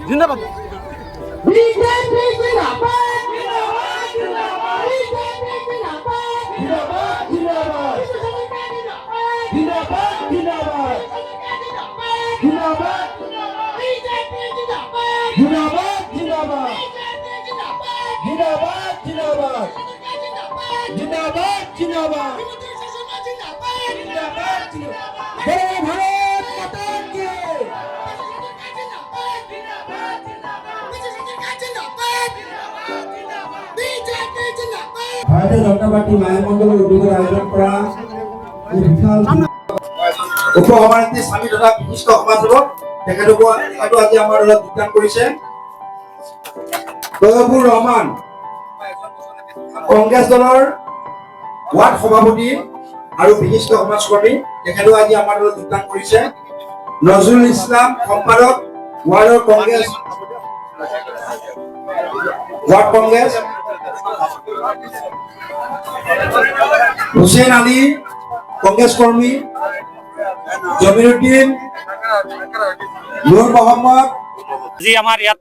জিন্দাবাদ ভাৰতীয় জনতা পাৰ্টি মায়ামণ্ডলৰ উদ্যোগত আয়োজন কৰা এই বিশাল উপসভাপতি স্বামী তথা বিশিষ্ট সমাজসেৱক তেখেতকো আজি আমাৰ দলত যোগদান কৰিছে। তৈয়বুৰ ৰহমান কংগ্ৰেছ দলৰ ৱাৰ্ড সভাপতি আৰু বিশিষ্ট সমাজকৰ্মী তেখেতো আজি আমাৰ দলত যোগদান কৰিছে। নজৰুল ইছলাম সম্পাদক ৱাৰ্ডৰ কংগ্ৰেছ হুছেইন আলী কংগ্ৰেছ কৰ্মী, জমিৰুদ্দিন, নুৰ মহম্মদ। যি আমাৰ ইয়াত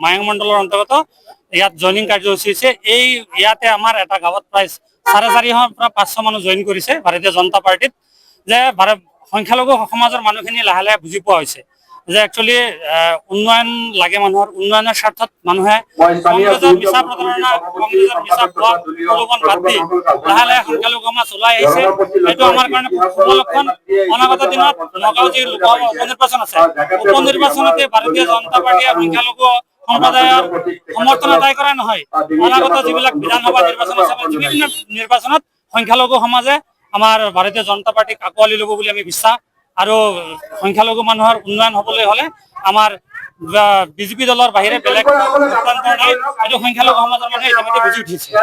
মায়ং মণ্ডলৰ অন্তৰ্গত ইয়াত জইনিং কাৰ্যসূচী হৈছে। এই ইয়াতে আমাৰ এটা গাঁৱত প্ৰায় 450 পৰা 500 মানুহ জইন কৰিছে ভাৰতীয় জনতা পাৰ্টিত। যে সংখ্যালঘু সমাজৰ মানুহখিনি লাহে লাহে বুজি পোৱা হৈছে যে একচুৱেলি উন্নয়ন লাগে, মানুহৰ উন্নয়নৰ স্বাৰ্থত মানুহে কংগ্ৰেছৰ মিছা প্ৰতাৰণা, কংগ্ৰেছৰ মিছা প্ৰলোভন বাদ দি লাহে লাহে সংখ্যালঘু সমাজ ওলাই আহিছে। এইটো আমাৰ কাৰণে শুভ লক্ষণ। অনাগত দিনত নগাঁও যি উপনিৰ্বাচন আছে, উপনিৰ্বাচনতে ভাৰতীয় জনতা পাৰ্টীয়ে সংখ্যালঘু সম্প্ৰদায়ৰ সমৰ্থন আদায় কৰা নহয়, অনাগত যিবিলাক বিধানসভা নিৰ্বাচন আছে, বিভিন্ন নিৰ্বাচনত সংখ্যালঘু সমাজে আমাৰ ভাৰতীয় জনতা পাৰ্টীক আঁকোৱালি ল'ব বুলি আমি বিশ্বাস। আৰু সংখ্যালঘু মানুহৰ উন্নয়ন হ'বলৈ হ'লে আমাৰ বিজেপি দলৰ বাহিৰে বেলেগ সিদ্ধান্ত নাই। এইটো সংখ্যালঘু সমাজৰ মানুহে ইতিমধ্যে বুজি উঠিছে।